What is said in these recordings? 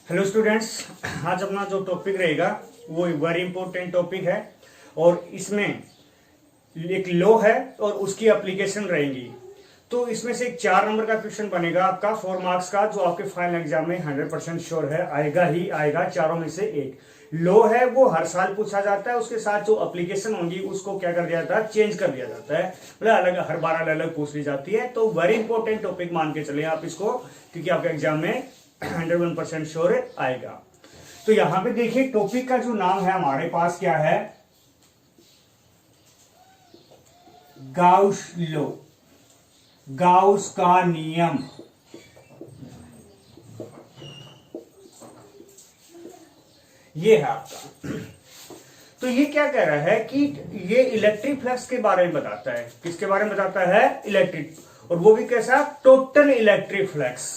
Hello students, आज अपना जो टॉपिक रहेगा वो वेरी इंपॉर्टेंट टॉपिक है और इसमें एक लॉ है और उसकी एप्लीकेशन रहेंगी। तो इसमें से एक 4 नंबर का क्वेश्चन बनेगा आपका 4 मार्क्स का, जो आपके फाइनल एग्जाम में 100% श्योर है आएगा ही आएगा। चारों में से एक लॉ है, वो हर साल पूछा जाता है। उसके साथ जो एप्लीकेशन होंगी उसको क्या कर दिया जाता है, चेंज कर दिया जाता है, मतलब अलग हर बार अलग अलग पूछ ली जाती है। तो वेरी इंपॉर्टेंट टॉपिक मान के चले आप इसको, क्योंकि आपके एग्जाम में 101% श्योर आएगा। तो यहां पे देखिए टॉपिक का जो नाम है हमारे पास क्या है, गाउस लॉ, गाउस का नियम। ये है आपका। तो ये क्या कह रहा है कि ये इलेक्ट्रिक फ्लक्स के बारे में बताता है। किसके बारे में बताता है? इलेक्ट्रिक, और वो भी कैसा? Total electric flux.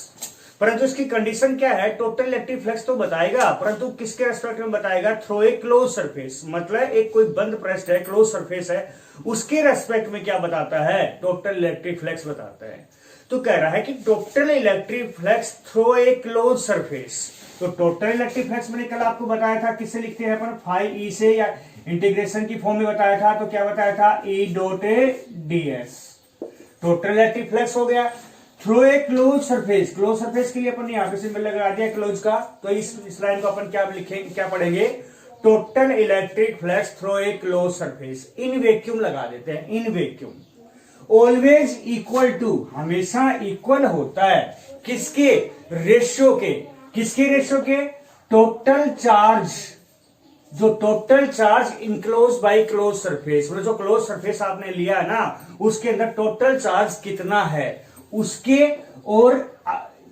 परंतु इसकी कंडीशन क्या है? टोटल इलेक्ट्रिक फ्लक्स तो बताएगा, परंतु किसके रेस्पेक्ट में बताएगा? थ्रू ए क्लोज सरफेस, मतलब एक कोई बंद पृष्ठ है, क्लोज सरफेस है, उसके रेस्पेक्ट में क्या बताता है? टोटल इलेक्ट्रिक फ्लक्स बताता है। तो कह रहा है कि total electric flux through a close surface. तो टोटल इलेक्ट्रिक फ्लक्स मैंने कल आपको बताया था, किससे लिखते हैं अपन? फाई ई से, या इंटीग्रेशन की फॉर्म में बताया था। तो क्या बताया था? ई dot D S. Total electric flux हो गया through a close surface. Close surface के लिए अपन यहां पे सिंबल लगा दिया क्लोज का। तो इस लाइन को अपन क्या लिखेंगे, क्या पढ़ेंगे? Total electric flux through a close surface in vacuum लगा देते हैं, in vacuum. Always equal to, हमेशा इक्वल होता है किसके? रेशियो के। किसके रेशियो के? टोटल चार्ज, जो total charge enclose by close surface, मतलब जो क्लोज सरफेस आपने लिया है ना, उसके अंदर टोटल चार्ज कितना है उसके, और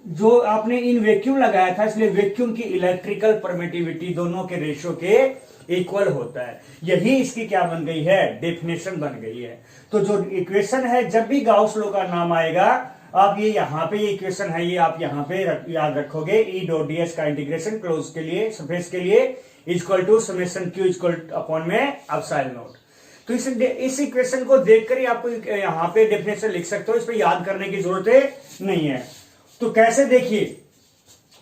जो आपने इन वैक्यूम लगाया था, इसलिए वैक्यूम की इलेक्ट्रिकल परमिटिविटी दोनों के रेशियो के इक्वल होता है। यही इसकी क्या बन गई है? डेफिनेशन बन गई है। तो जो इक्वेशन है, जब भी गाउस लॉ का नाम आएगा, आप ये यहां पे ये इक्वेशन है, ये आप यहां पे याद रखोगे। ई डॉट डी एस का इंटीग्रेशन क्लोज के लिए, सरफेस के लिए, equal to summation Q equal upon में एप्सिलॉन नॉट। तो इस इक्वेशन को देखकर ही आपको यहां पे डेफिनेशन लिख सकते हो, इस पे याद करने की जरूरत नहीं है। तो कैसे? देखिए,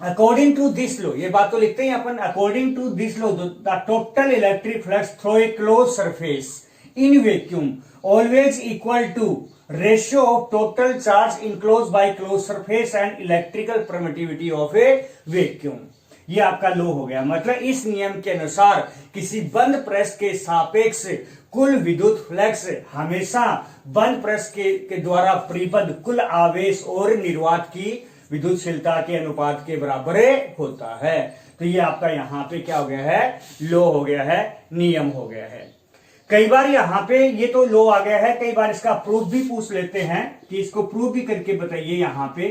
अकॉर्डिंग टू दिस लॉ, ये बात तो लिखते हैं अपन, according to this law the total electric flux through a close surface in vacuum always equal to ratio of total charge enclose by close surface and electrical permittivity of a vacuum. ये आपका लो हो गया। मतलब इस नियम के अनुसार किसी बंद पृष्ठ के सापेक्ष कुल विद्युत फ्लक्स हमेशा बंद पृष्ठ के द्वारा परिबद्ध कुल आवेश और निर्वात की विद्युतशीलता के अनुपात के बराबर होता है। तो ये आपका यहां पे क्या हो गया है? लो हो गया है, नियम हो गया है। कई बार यहां पे ये तो लो आ गया है, कई बार इसका प्रूफ भी पूछ लेते हैं कि इसको प्रूफ भी करके बताइए। यहां पे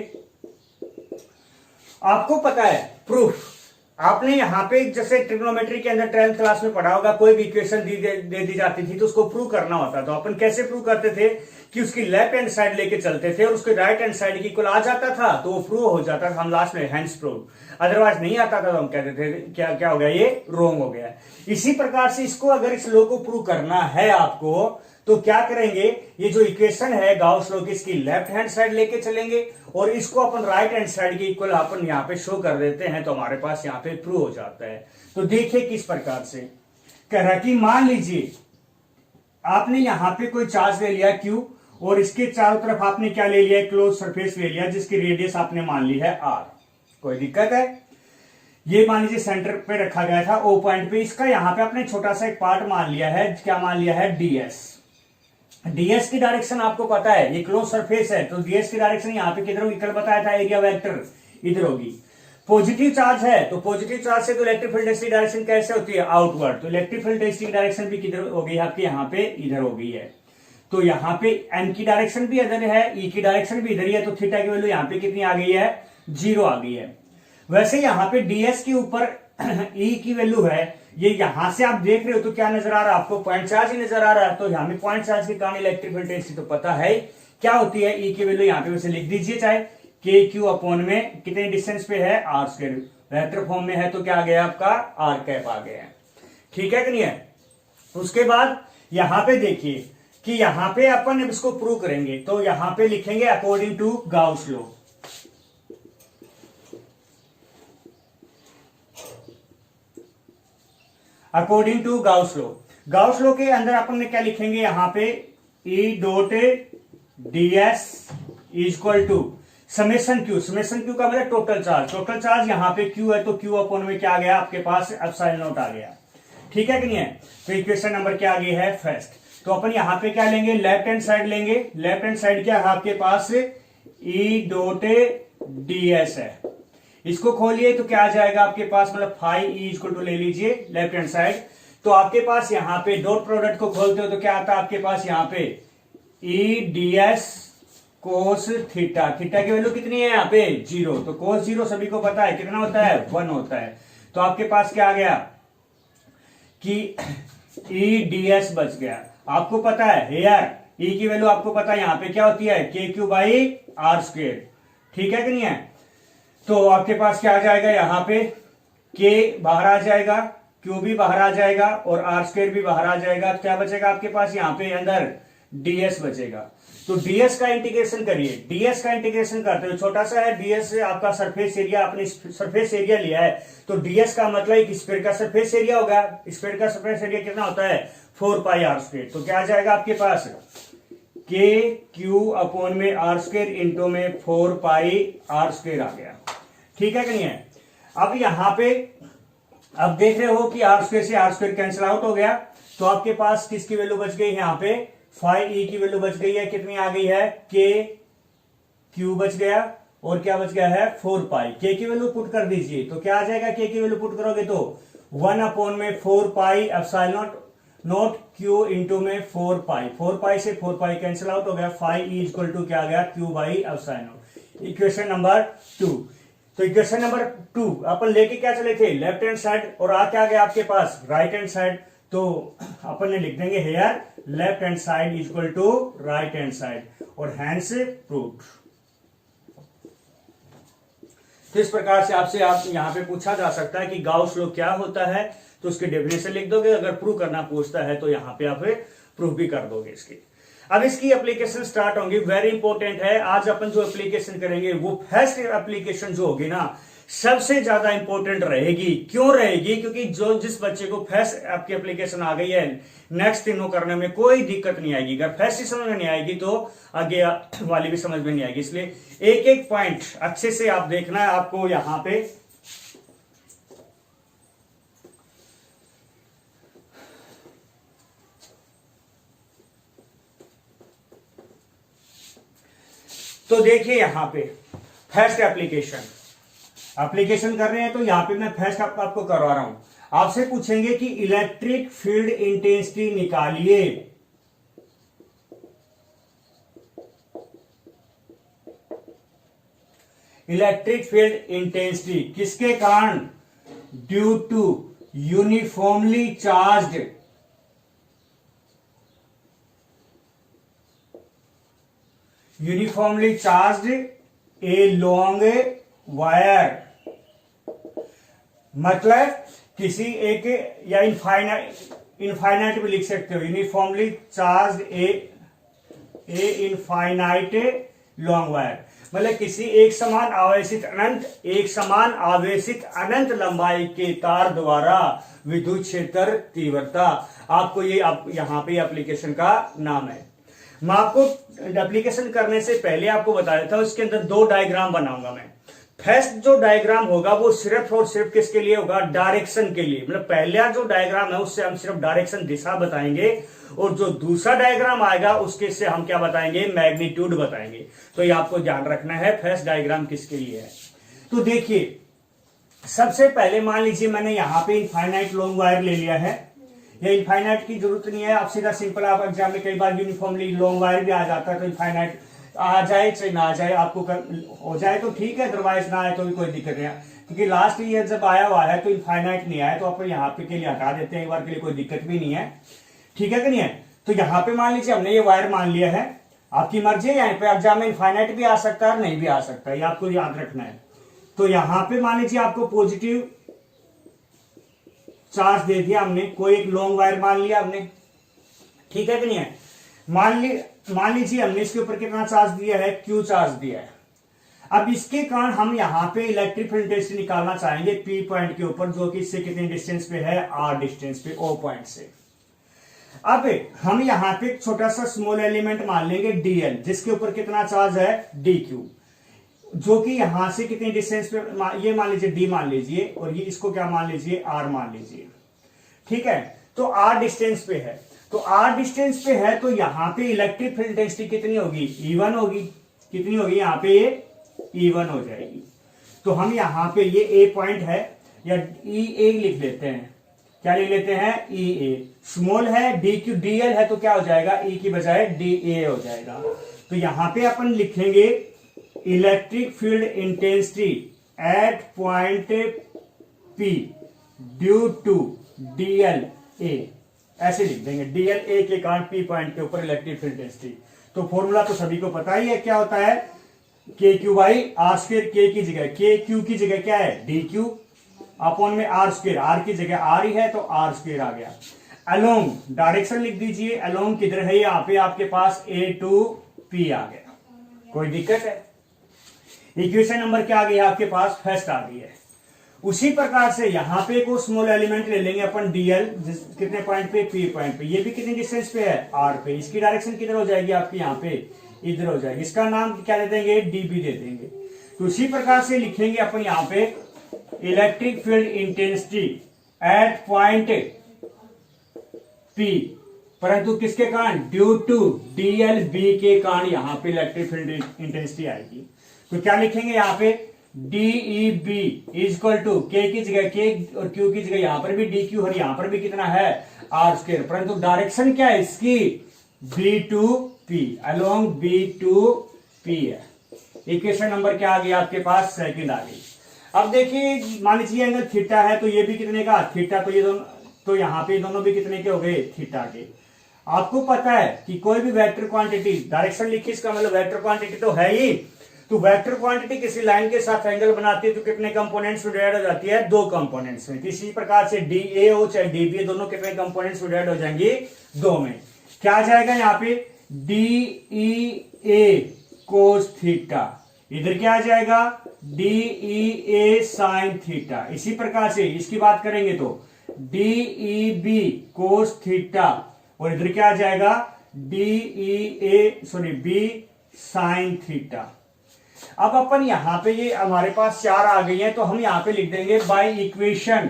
आपको पता है प्रूफ, आपने यहां पे जैसे ट्रिग्नोमेट्री के अंदर 12th क्लास में पढ़ा होगा, कोई भी इक्वेशन दे दी जाती थी तो उसको प्रूव करना होता था। तो अपन कैसे प्रूव करते थे कि उसकी लेफ्ट हैंड साइड लेके चलते थे और उसके राइट हैंड साइड की इक्वल आ जाता था तो वो प्रूव हो जाता था। हम लास्ट में हैंड्स प्रूव, अदरवाइज नहीं आता था तो हम कहते थे क्या क्या हो गया, ये रॉन्ग हो गया। इसी प्रकार से इसको अगर इस लॉ को प्रूव करना है आपको, तो क्या करेंगे? ये जो इक्वेशन है गाउस लॉ की, इसकी लेफ्ट हैंड साइड लेके चलेंगे और इसको अपन राइट हैंड साइड की इक्वल अपन यहां पे शो कर देते हैं, तो हमारे पास यहां पे प्रूव हो जाता है। तो देखिए किस प्रकार से कह रहा है कि मान लीजिए आपने यहां पे कोई चार्ज ले लिया Q, और इसके चारों तरफ आपने क्या ले लिया? क्लोज सरफेस ले लिया, जिसकी रेडियस आपने मान ली है R। कोई दिक्कत है? ये मान लीजिए सेंटर पे रखा गया था O पॉइंट पे, इसका यहां पे आपने छोटा सा एक पार्ट मान लिया है। क्या मान लिया है? ds। ds की डायरेक्शन आपको पता है, ये क्लोज सरफेस है, तो ds की डायरेक्शन यहां पे किधर होगी? कल बताया था एरिया वेक्टर इधर होगी। पॉजिटिव चार्ज है तो पॉजिटिव चार्ज से तो इलेक्ट्रिक फील्ड डेंसिटी डायरेक्शन कैसे होती है? आउटवर्ड। तो इलेक्ट्रिक फील्ड डेंसिटी डायरेक्शन भी किधर हो गई आपके? यहां पे इधर हो गई है। तो यहां पे n की डायरेक्शन भी इधर है, e की डायरेक्शन भी इधर ही है, तो थीटा की वैल्यू यहां पे कितनी आ गई है? 0 आ गई है। वैसे यहां पे ds के ऊपर e की वैल्यू है, ये यहां से आप देख रहे हो तो क्या नजर आ रहा है आपको? पॉइंट चार्ज ही नजर आ रहा है। तो यहां पे पॉइंट चार्ज के कारण इलेक्ट्रिक फील्ड डेंसिटी तो पता है क्या होती है। e की वैल्यू यहां पे वैसे लिख दीजिए, चाहे के क्यू अपॉन में कितने डिस्टेंस पे है? r square. वेक्टर फॉर्म में है तो क्या आ गया आपका? r कैप आ गया। ठीक है कि नहीं है? उसके बाद यहां पे देखिए कि यहां पे अपन अब इसको प्रूव करेंगे, तो यहां पे लिखेंगे according to Gauss law. According to Gauss law. Gauss law के अंदर अपन ने क्या लिखेंगे यहां पे E dot ds equal to summation Q. Summation Q का मतलब टोटल चार्ज। टोटल चार्ज यहां पे क्यू है तो क्यू अपॉन में क्या आ गया आपके पास, एप्सिलॉन नॉट आ गया। ठीक है कि नहीं है। तो इक्वेशन नंबर क्या आ गई है, फर्स्ट। तो अपन यहां पे क्या लेंगे, लेफ्ट हैंड साइड लेंगे। लेफ्ट हैंड साइड क्या है आपके पास, E डॉट ds है। इसको खोलिए तो क्या आ जाएगा आपके पास, मतलब फाई E इक्वल टू ले लीजिए लेफ्ट हैंड साइड। तो आपके पास यहां पे डॉट प्रोडक्ट को खोलते हो तो क्या आता है आपके पास यहां पे E ds cos theta. Theta की वैल्यू कितनी है यहाँ पे 0। तो कोस 0 सभी को पता है कितना होता है, 1 होता है। तो आपके पास क्या आ गया कि E ds बच गया। आपको पता है हेयर E की वैल्यू आपको पता है यहाँ पे क्या होती है, KQ बाई आर स्क्वेयर। ठीक है कि नहीं है। तो आपके पास क्या आ जाएगा यहाँ पे, K बाहर आ जाएगा, Q भी बाहर आ जाएगा और आर स्क्वेयर भी बाहर आ जाएगा। तो क्या बचेगा आपके पास यहाँ पे अंदर ds बचेगा। तो ds का इंटीग्रेशन करिए। ds का इंटीग्रेशन करते हुए छोटा सा है ds से आपका सरफेस एरिया, अपने सरफेस एरिया लिया है तो ds का मतलब एक स्फीयर का सरफेस एरिया होगा। स्फीयर का सरफेस एरिया कितना होता है 4 पाई आर स्क्वायर। तो क्या आ जाएगा आपके पास के क्यू अपॉन में आर स्क्वायर इंटू में 4 पाई आर स्क्वायर आ गया। ठीक है कि नहीं है। अब यहां पे अब देख रहे हो कि आर स्क्वायर से आर स्क्वायर कैंसिल आउट हो गया। तो आपके पास किसकी वैल्यू बच गई यहाँ पे, फाई E की वैल्यू बच गई है, कितनी आ गई है, के क्यू बच गया और क्या बच गया है 4 पाई। के की वैल्यू पुट कर दीजिए तो क्या आ जाएगा, के की वैल्यू पुट करोगे तो 1 अपॉन में 4 pi epsilon not Q into में 4 पाई। 4 पाई से 4 पाई कैंसिल आउट हो गया। फाई E इक्वल टू क्या आ गया, Q by epsilon. Equation number 2। तो इक्वेशन नंबर 2 अपन लेके क्या चले थे, लेफ्ट हैंड साइड, और आ क्या गया आपके पास राइट हैंड साइड। तो अपन ने लिख देंगे here left hand side equal to right hand side और हैंड्स प्रूव्ड। तो इस प्रकार से आपसे आप यहां पे पूछा जा सकता है कि गाउस लॉ क्या होता है, तो उसकी डेफिनेशन लिख दोगे। अगर प्रूव करना पूछता है तो यहां पे आप प्रूव भी कर दोगे इसकी। अब इसकी एप्लीकेशन स्टार्ट होंगी, वेरी इंपॉर्टेंट है। आज अपन जो एप्लीकेशन करेंगे वो फर्स्ट एप्लीकेशन जो होगी ना सबसे ज्यादा इंपॉर्टेंट रहेगी। क्यों रहेगी, क्योंकि जो जिस बच्चे को फर्स्ट आपकी एप्लीकेशन आ गई है नेक्स्ट तीनों करने में कोई दिक्कत नहीं आएगी। अगर फर्स्ट ही समझ में नहीं आएगी तो आगे वाली भी समझ में नहीं आएगी। इसलिए एक एक पॉइंट अच्छे से आप देखना है आपको यहां पे। तो देखिए यहां पे फर्स्ट एप्लीकेशन कर रहे हैं तो यहां पे मैं फर्स्ट आपको करवा रहा हूं। आपसे पूछेंगे कि इलेक्ट्रिक फील्ड इंटेंसिटी निकालिए। इलेक्ट्रिक फील्ड इंटेंसिटी किसके कारण, due to uniformly charged a long wire. मतलब किसी एक या इनफाइनाइट भी लिख सकते हो, uniformly charge a infinite long wire. मतलब किसी एक समान आवेशित अनंत लंबाई के तार द्वारा विद्युत क्षेत्र तीव्रता। आपको ये यहां पे एप्लीकेशन का नाम है। मैं आपको एप्लीकेशन करने से पहले आपको बता देता हूं, इसके अंदर 2 डायग्राम बनाऊंगा मैं। फर्स्ट जो डायग्राम होगा वो सिर्फ और सिर्फ किसके लिए होगा, डायरेक्शन के लिए। मतलब पहला जो डायग्राम है उससे हम सिर्फ डायरेक्शन दिशा बताएंगे और जो दूसरा डायग्राम आएगा उसके से हम क्या बताएंगे, मैग्नीट्यूड बताएंगे। तो ये आपको ध्यान रखना है फर्स्ट डायग्राम किसके लिए है। तो देखिए सबसे पहले मान लीजिए मैंने यहां पे इनफाइनाइट लॉन्ग वायर ले लिया है। ये इनफाइनाइट की जरूरत नहीं है, आप सीधा सिंपल आप एग्जाम में कई बार यूनिफॉर्मली लॉन्ग वायर भी आ जाता है। तो इनफाइनाइट आ जाए चाहे ना आ जाए, आपको हो जाए तो ठीक है, अदरवाइज ना आए तो भी कोई दिक्कत नहीं है। क्योंकि लास्ट ईयर जब आया हुआ है तो इनफाइनाइट नहीं आया, तो आप यहाँ पे के लिए हटा देते हैं, एक बार के लिए कोई दिक्कत भी नहीं है। ठीक है कि नहीं है। तो यहाँ पे मान लीजिए हमने ये वायर मान लिया है, आपकी मर्जी है, यहाँ पे एग्जाम में इनफाइनाइट भी आ सकता है और नहीं भी आ सकता है, ये आपको याद रखना है। तो यहाँ पे मान लीजिए आपको पॉजिटिव चार्ज दे दिया हमने, कोई एक लॉन्ग वायर मान लिया हमने। ठीक है कि नहीं है। मान लीजिए हमने इसके ऊपर कितना चार्ज दिया है, क्यू चार्ज दिया है। अब इसके कारण हम यहाँ पे इलेक्ट्रिक फील्ड इंटेंसिटी निकालना चाहेंगे पी पॉइंट के ऊपर, जो कि इससे कितने डिस्टेंस पे है, आर डिस्टेंस पे ओ पॉइंट से। अब हम यहाँ पे एक छोटा सा स्मॉल एलिमेंट मान लेंगे डीएल, जिसके ऊपर कितना चार्ज है, डी क्यू, जो कि यहां से कितने डिस्टेंस पे, ये मान लीजिए डी मान लीजिए, और ये इसको क्या मान लीजिए, आर मान लीजिए। ठीक है, तो आर डिस्टेंस पे है, तो आर डिस्टेंस पे है, तो यहां पे इलेक्ट्रिक फील्ड इंटेंसिटी कितनी होगी, E1 होगी। कितनी होगी यहाँ पे, ये E1 हो जाएगी। तो हम यहाँ पे ये ए पॉइंट है, या E A लिख लेते हैं, क्या लिख लेते हैं, E A। स्मॉल है, डी क्यू डीएल है, तो क्या हो जाएगा, ई की बजाय DA हो जाएगा। तो यहां पे अपन लिखेंगे electric field intensity at point P due to DLA, ऐसे लिख देंगे, DLA के कारण P पॉइंट के ऊपर इलेक्ट्रिक फील्ड इंटेंसिटी। तो फॉर्मूला तो सभी को पता ही है, क्या होता है, के क्यू बाई आर स्क्वायर, के की जगह के क्यू की जगह क्या है, डी क्यू, अपॉन में आर स्क्वायर, आर की जगह आर ही है तो आर स्क्वायर आ गया। अलोंग डायरेक्शन लिख दीजिए, अलोंग किधर है, यहाँ पे आपके पास A to P आ गया, कोई दिक्कत है। इक्वेशन नंबर क्या आ गई आपके पास, फर्स्ट आ गई है। उसी प्रकार से यहां पे को स्मॉल एलिमेंट ले लेंगे अपन डीएल, कितने पॉइंट पे, P पॉइंट पे, ये भी कितने डिस्टेंस पे है, R पे। इसकी डायरेक्शन किधर हो जाएगी आपकी, यहाँ पे इधर हो जाएगी। इसका नाम क्या दे देंगे, DB दे देंगे। तो उसी प्रकार से लिखेंगे अपन यहाँ पे electric field intensity at point P, परंतु किसके कारण, ड्यू टू DLB के कारण यहाँ पे इलेक्ट्रिक फील्ड इंटेंसिटी आएगी। तो क्या लिखेंगे यहाँ पे, DEB इज इक्वल टू के की जगह के और क्यू की जगह यहाँ पर भी डी क्यू और यहाँ पर भी कितना है, आर स्क्वायर, परंतु डायरेक्शन क्या है इसकी, B to P, along B to P है। इक्वेशन नंबर क्या आ गया आपके पास, सेकंड आ गई। अब देखिए, मान लीजिए एंगल थीटा है, तो ये भी कितने का, थीटा, तो ये दोनों, तो यहाँ पे दोनों भी कितने के हो गए, थीटा के। आपको पता है कि कोई भी वेक्टर क्वांटिटी, डायरेक्शन लिखी, इसका मतलब वेक्टर क्वांटिटी तो है ही, तो वेक्टर क्वांटिटी किसी लाइन के साथ एंगल बनाती है तो कितने कंपोनेंट्स में डिवाइड हो जाती है, दो कंपोनेंट्स में। किसी प्रकार से DA हो चाहे DB, दोनों कितने कंपोनेंट्स में डिवाइड हो जाएंगे, दो में। क्या आ जाएगा यहाँ पे, DEA कोस थीटा, इधर क्या आ जाएगा, DEA साइन थीटा। इसी प्रकार से इसकी बात करेंगे तो DEB कोस थीटा, और इधर क्या आ जाएगा, B साइन थीटा। अब अपन यहां पे, ये हमारे पास चार आ गई है, तो हम यहां पे लिख देंगे by equation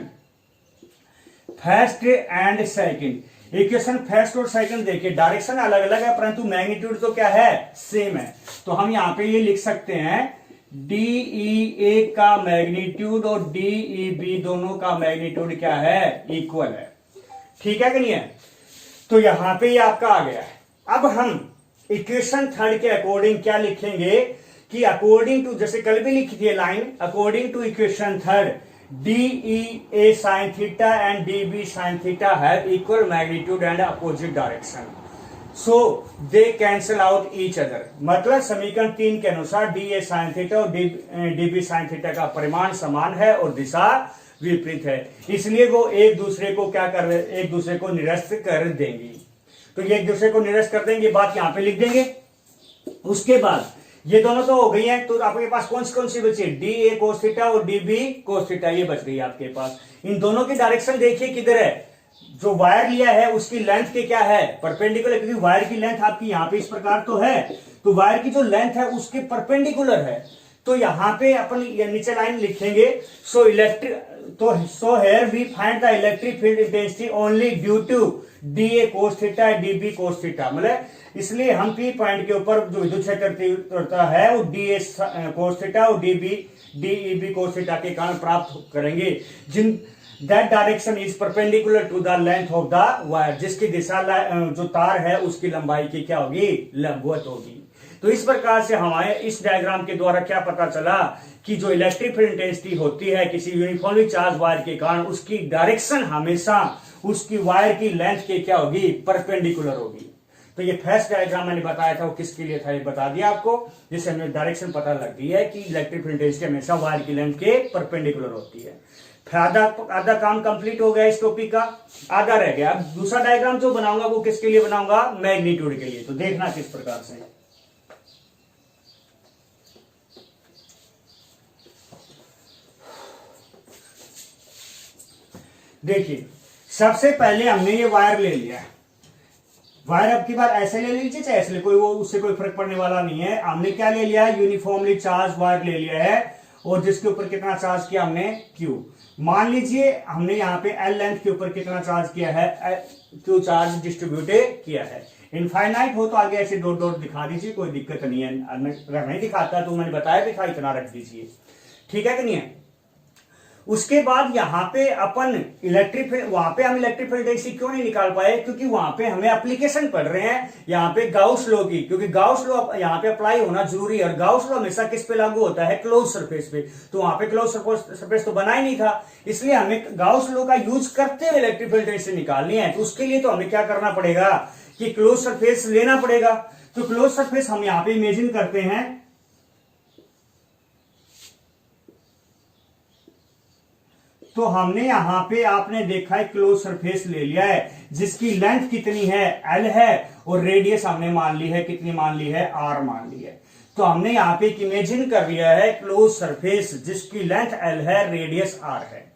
first and second. Equation first और सेकंड देखिए, डायरेक्शन अलग अलग है परंतु मैग्नीट्यूड तो क्या है, सेम है। तो हम यहां पे ये लिख सकते हैं DEA का मैग्नीट्यूड और DEB दोनों का मैग्नीट्यूड क्या है, इक्वल है। ठीक है कि नहीं है, तो यहां पे ये आपका आ गया है। अब हम इक्वेशन थर्ड के अकॉर्डिंग क्या लिखेंगे कि अकॉर्डिंग टू, जैसे कल भी लिखी थी line, according to equation third DEA sin theta and DB sin theta have equal magnitude and opposite direction, so they cancel out each other। मतलब समीकरण 3 के अनुसार DA sin theta और DB sin theta का परिमाण समान है और दिशा विपरीत है, इसलिए वो एक दूसरे को क्या कर रहे, एक दूसरे को निरस्त कर देंगी। तो ये एक दूसरे को निरस्त कर देंगे, बात यहां पे लिख देंगे। उसके बाद ये दोनों तो हो गई हैं, तो आपके पास कौन सी बची, DA cos थीटा और DB cos थीटा, ये बच गई आपके पास। इन दोनों की डायरेक्शन देखिए किधर है, जो वायर लिया है उसकी लेंथ के क्या है, परपेंडिकुलर, क्योंकि वायर की लेंथ आपकी यहाँ पे इस प्रकार तो है, तो वायर की जो लेंथ है उसके परपेंडिकुलर है। तो यहां पे अपन नीचे लाइन लिखेंगे, so here we find the electric field intensity only due to DA cos theta DB cos theta. मतलब इसलिए हम P पॉइंट के ऊपर जो विद्युत क्षेत्र है वो DA cos थीटा और DEB cos थीटा के कारण प्राप्त करेंगे, जिन that direction is perpendicular to the length of the wire, जिसकी दिशा जो तार है उसकी लंबाई की क्या होगी, लंबवत होगी। तो इस प्रकार से हमारे इस डायग्राम के द्वारा क्या पता चला कि जो इलेक्ट्रिक फील्ड इंटेंसिटी होती है किसी यूनिफॉर्मली चार्ज वायर के कारण, उसकी डायरेक्शन हमेशा उसकी वायर की लेंथ के क्या होगी, परपेंडिकुलर होगी। तो ये फर्स्ट डायग्राम मैंने बताया था वो किसके लिए था, ये बता दिया आपको, जिससे हमें डायरेक्शन पता लग गई है कि इलेक्ट्रिक फील्ड इंटेंसिटी हमेशा वायर की लेंथ के परपेंडिकुलर होती है। फिर आधा काम कंप्लीट हो गया इस टॉपिक का, आधा रह गया। अब दूसरा डायग्राम जो बनाऊंगा वो किसके लिए बनाऊंगा, मैग्नीट्यूड के लिए। तो देखना किस प्रकार से, देखिए सबसे पहले हमने ये वायर ले लिया है, वायर अब की बार ऐसे ले लीजिए चाहे ऐसे, कोई वो उससे कोई फर्क पड़ने वाला नहीं है। हमने क्या ले लिया है, यूनिफॉर्मली चार्ज वायर ले लिया है, और जिसके ऊपर कितना चार्ज किया हमने, Q। मान लीजिए हमने यहाँ पे L लेंथ के ऊपर कितना चार्ज किया है, Q चार्ज डिस्ट्रीब्यूटेड किया है। इनफाइनाइट हो तो आगे ऐसे डॉट डॉट दिखा दीजिए, कोई दिक्कत नहीं है। अगर नहीं दिखाता तो मैंने बताया भी था, इतना रख दीजिए, ठीक है कि नहीं है। उसके बाद यहाँ पे अपन इलेक्ट्रिक, वहां पे हम इलेक्ट्रिक फील्ड डेंसिटी क्यों नहीं निकाल पाए, क्योंकि वहां पे हमें एप्लीकेशन पढ़ रहे हैं यहाँ पे गाउस लॉ की, क्योंकि गाउस लॉ यहाँ पे अप्लाई होना जरूरी है। और गाउस लॉ हमेशा किस पे लागू होता है, क्लोज सरफेस पे, तो वहां पे क्लोज सरफेस तो बना ही नहीं था, इसलिए हमें गाउस लॉ का यूज करते हुए इलेक्ट्रिक फील्ड डेंसिटी निकालनी है। तो उसके लिए तो हमें क्या करना पड़ेगा कि क्लोज सरफेस लेना पड़ेगा। तो क्लोज सरफेस हम यहाँ पे इमेजिन करते हैं, तो हमने यहां पे आपने देखा है क्लोज सरफेस ले लिया है, जिसकी लेंथ कितनी है, L है, और रेडियस हमने मान ली है, कितनी मान ली है, R मान ली है। तो हमने यहां पे एक इमेजिन कर लिया है क्लोज सरफेस जिसकी लेंथ L है, रेडियस R है।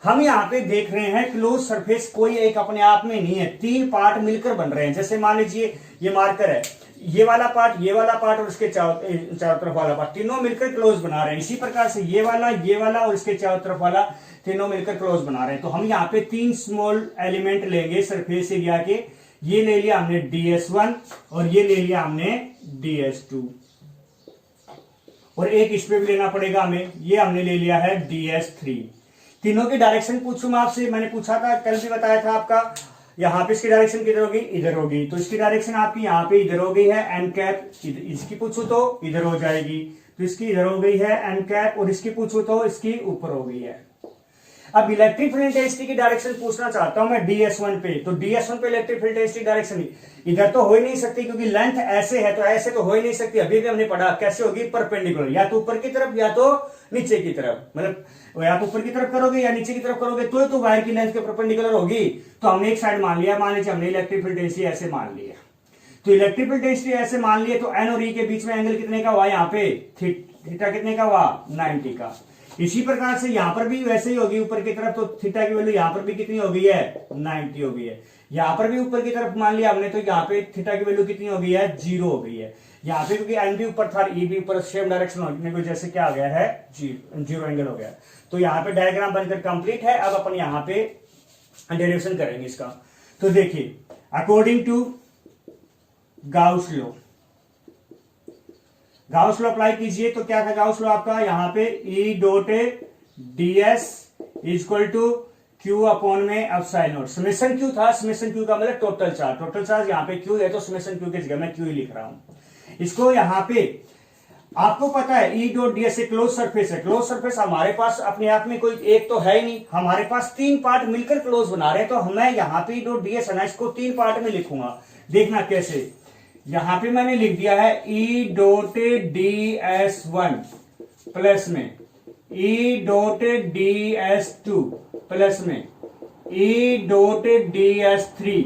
हम यहां पे देख रहे हैं क्लोज सरफेस कोई एक अपने आप में नहीं है, तीन पार्ट मिलकर बन रहे हैं। जैसे मान लीजिए ये मार्कर है, ये वाला पार्ट और उसके चारों तरफ वाला पार्ट, तीनों मिलकर क्लोज बना रहे हैं। इसी प्रकार से ये वाला और इसके चारों तरफ वाला, तीनों मिलकर क्लोज बना रहे हैं। तो हम यहाँ पे तीन स्मॉल एलिमेंट लेंगे सरफेस एरिया के, ये ले लिया हमने DS1 और ये ले लिया हमने DS2, और एक इस पे भी लेना पड़ेगा हमें, ये हमने ले लिया है DS3। तीनों की डायरेक्शन पूछूं मैं आपसे, मैंने पूछा था, कल भी बताया था आपका, यहां पे इसकी डायरेक्शन किधर होगी, इधर होगी। तो इसकी डायरेक्शन आपकी यहां पे इधर हो गई है एन कैप, इसकी पूछूं तो इधर हो जाएगी, तो इसकी इधर हो गई है एन कैप, और इसकी पूछूं तो इसकी ऊपर हो गई है। अब इलेक्ट्रिक फील्ड इंटेंसिटी की डायरेक्शन पूछना चाहता हूं मैं DS1 पे, तो DS1 पे इलेक्ट्रिक फील्ड इंटेंसिटी डायरेक्शन इधर तो हो ही नहीं सकती, क्योंकि लेंथ ऐसे है तो ऐसे तो हो ही नहीं सकती। अभी भी हमने पढ़ा कैसे होगी, परपेंडिकुलर, या तो ऊपर की तरफ या तो नीचे की तरफ, मतलब या तो ऊपर की तरफ करोगे या नीचे की तरफ करोगे तो वायर की लेंथ के परपेंडिकुलर होगी। तो हमने एक साइड मान लिया, मान लीजिए हमने इलेक्ट्रिक फील्ड इंटेंसिटी ऐसे मान लिया, तो इलेक्ट्रिक फील्ड इंटेंसिटी ऐसे मान लिए, तो एन और ई के बीच में एंगल कितने का हुआ, यहाँ पे थीटा कितने का हुआ, 90 का। इसी प्रकार से यहां पर भी वैसे ही होगी, ऊपर की तरफ तो थीटा की वैल्यू यहां पर भी कितनी हो गई है, 90 हो गई है। यहां पर भी ऊपर की तरफ मान लिया हमने, तो यहां पे थीटा की वैल्यू कितनी हो गई है, 0 हो गई है। यहां पे क्योंकि एन भी ऊपर था, ई भी ऊपर, सेम डायरेक्शन होने की वजह से क्या आ गया है, 0 एंगल हो गया। तो यहाँ पे डायग्राम बनकर कंप्लीट है। अब अपन यहाँ पे डेरिवेशन करेंगे इसका। तो देखिए according to Gauss law, Gauss law apply कीजिए, तो क्या था गाउस लॉ आपका, यहां पे E dot DS equal to Q upon में एप्सिलॉन नॉट। समेशन Q था, समेशन Q का मतलब टोटल चार्ज, टोटल चार्ज यहाँ पे Q है, तो समेशन Q की जगह मैं Q ही लिख रहा हूं। इसको यहाँ पे आपको पता है E डॉट DS एक क्लोज सरफेस है। क्लोज सरफेस हमारे पास अपने आप में कोई एक तो है ही नहीं, हमारे पास तीन पार्ट मिलकर क्लोज बना रहे हैं। तो मैं यहाँ पे E डॉट DS है ना, इसको तीन पार्ट में लिखूंगा। देखना कैसे, यहां पे मैंने लिख दिया है E डॉट DS1 प्लस में E डॉट DS2 प्लस में E dot DS3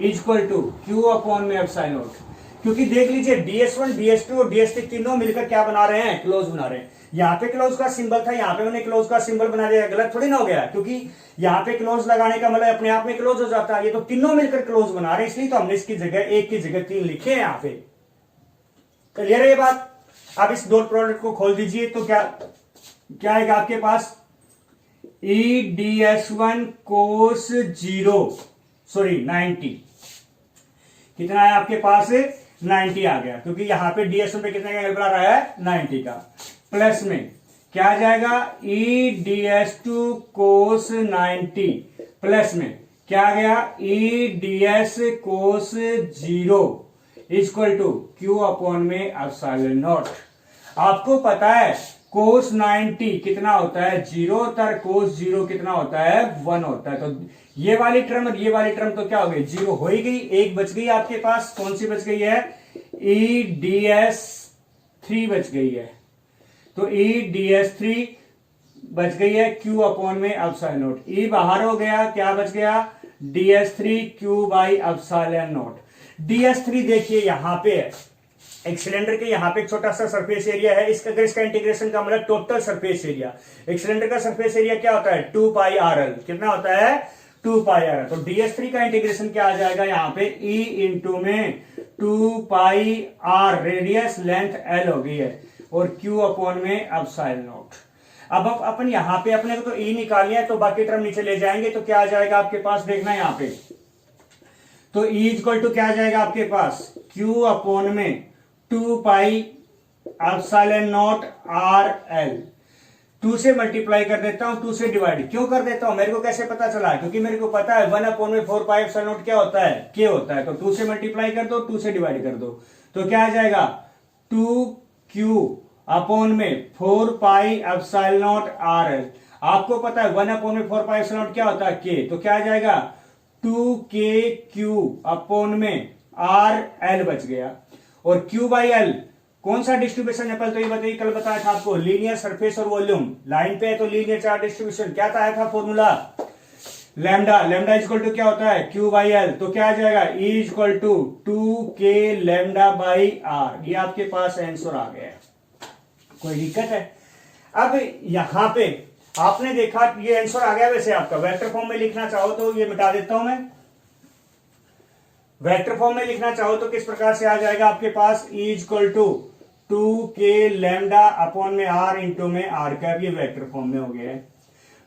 equal to Q upon में एप्सिलॉन नॉट। क्योंकि देख लीजिए DS1, DS2 और DS3 तीनों मिलकर क्या बना रहे हैं, क्लोज बना रहे हैं। यहाँ पे क्लोज का सिंबल था, यहाँ पे मैंने क्लोज का सिंबल बना दिया, गलत थोड़ी ना हो गया, क्योंकि यहाँ पे क्लोज लगाने का मतलब अपने आप में क्लोज हो जाता है। ये तो तीनों मिलकर क्लोज बना रहे हैं, इसलिए तो हमने इसकी जगह एक की जगह तीन लिखे हैं यहाँ पे। क्लियर है ये बात। अब इस डॉट प्रोडक्ट को खोल दीजिए, तो क्या आएगा आपके पास, EDS1 cos 90 कितना है आपके पास, 90 आ गया, क्योंकि यहां पे DS1 पे कितने का एंगल बना रहा है, 90 का। प्लस में क्या आ जाएगा, EDS2 cos 90 प्लस में क्या आ गया, EDS cos 0 equal to Q upon में एप्सिलॉन नॉट। आपको पता है cos 90 कितना होता है, 0 होता है, cos 0 कितना होता है, 1 होता है। तो ये वाली टर्म और ये वाली टर्म तो क्या हो गई, 0 हो ही गई। एक बच गई आपके पास, कौन सी बच गई है, EDS3 बच गई है। तो EDS3 बच गई है Q अपॉन में एप्सिलॉन नॉट। E बाहर हो गया, क्या बच गया, DS3 Q by epsilon not. DS3 देखिए यहां पे है, एक सिलेंडर के यहाँ पे एक छोटा सा सरफेस एरिया है, इसका इंटीग्रेशन का मतलब टोटल सरफेस एरिया। एक सिलेंडर का सरफेस एरिया क्या होता है 2 पाई आर एल, कितना होता है 2 पाई आर एल। तो ds3 का इंटीग्रेशन क्या आ जाएगा यहाँ पे E इंटू में 2 पाई आर, रेडियस लेंथ L हो गई है, और Q अपॉन में एप्सिलॉन नॉट। अब अपन यहाँ पे अपने को तो E निकालनी है, तो बाकी टर्म नीचे ले जाएंगे, तो क्या आ जाएगा आपके पास, देखना यहाँ पे, तो E इक्वल टू क्या आ जाएगा आपके पास Q अपॉन में 2 pi epsilon not R L. 2 से मल्टीप्लाई कर देता हूं, 2 से डिवाइड क्यों कर देता हूं, मेरे को कैसे पता चला, क्योंकि मेरे को पता है 1 अपॉन में 4 पाई एप्सिलॉन नॉट क्या होता है, के होता है। तो 2 से मल्टीप्लाई कर दो, 2 से डिवाइड कर दो, तो क्या आ जाएगा 2Q अपॉन में 4 pi epsilon not R L. आपको पता है 1 अपॉन में 4 पाई एप्सिलॉन नॉट क्या होता है, के, तो क्या आ जाएगा 2KQ अपॉन में आर एल बच गया। और Q बाई एल कौन सा डिस्ट्रीब्यूशन है, तो ये बताइए, कल बताया था आपको लीनियर सरफेस और वॉल्यूम, लाइन पे है तो लीनियर चार्ज डिस्ट्रीब्यूशन, क्या आया था formula, lambda, lambda equal to क्या होता है Q बाई एल। तो क्या आ जाएगा E equal to 2K lambda by R. ये आपके पास आंसर आ गया है, कोई दिक्कत है। अब यहां पे आपने देखा ये आंसर आ गया, वैसे आपका वेक्टर फॉर्म में लिखना चाहो तो ये मिटा देता हूं मैं, वेक्टर फॉर्म में लिखना चाहो तो किस प्रकार से आ जाएगा आपके पास E equal to 2K lambda upon में R इंटू में R कैप, ये वेक्टर फॉर्म में हो गया है।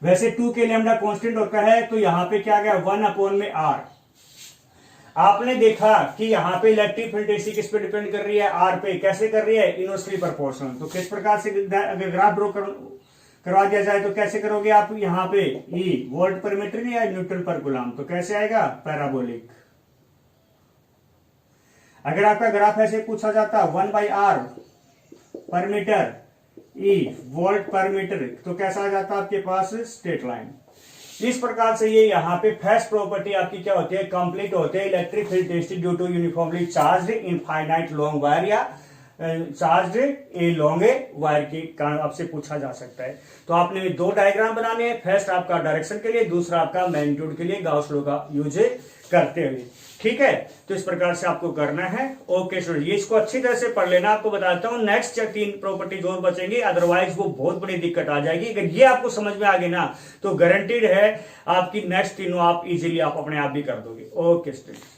वैसे 2K लैम्डा कांस्टेंट होता है, तो यहां पे क्या गया 1 अपॉन में R। आपने देखा कि यहां पे इलेक्ट्रिक फील्ड डेंसिटी किस पे डिपेंड कर रही है, R पे। कैसे कर रही है, इनवर्सली प्रोपोर्शनल। तो किस प्रकार से अगर ग्राफ ड्रॉ करवा दिया जाए तो कैसे करोगे आप, यहां पे E वोल्ट पर मीटर या न्यूटन पर कूलम, तो कैसे आएगा पैराबोलिक। अगर आपका ग्राफ ऐसे पूछा जाता 1 बाई आर पर मीटर E वोल्ट पर मीटर, तो कैसा आ जाता आपके पास स्ट्रेट लाइन। इस प्रकार से ये यहाँ पे फर्स्ट प्रॉपर्टी आपकी क्या होती है, कंप्लीट होते हैं। Electric field density due to uniformly charged infinite long wire या चार्ज्ड ए लॉन्ग वायर के कारण आपसे पूछा जा सकता है। तो आपने 2 डायग्राम बनाने हैं, फर्स्ट आपका डायरेक्शन के लिए, दूसरा आपका मैग्नीट्यूड के लिए गाउस लॉ का यूज करते हुए, ठीक है। तो इस प्रकार से आपको करना है। ओके स्टूडेंट, ये इसको अच्छी तरह से पढ़ लेना। आपको बताता हूं नेक्स्ट 3 प्रॉपर्टीज और बचेंगी, अदरवाइज वो बहुत बड़ी दिक्कत आ जाएगी। अगर ये आपको समझ में आ गई ना, तो गारंटीड है आपकी नेक्स्ट तीनों आप इजीली आप अपने आप भी कर दोगे। Okay student.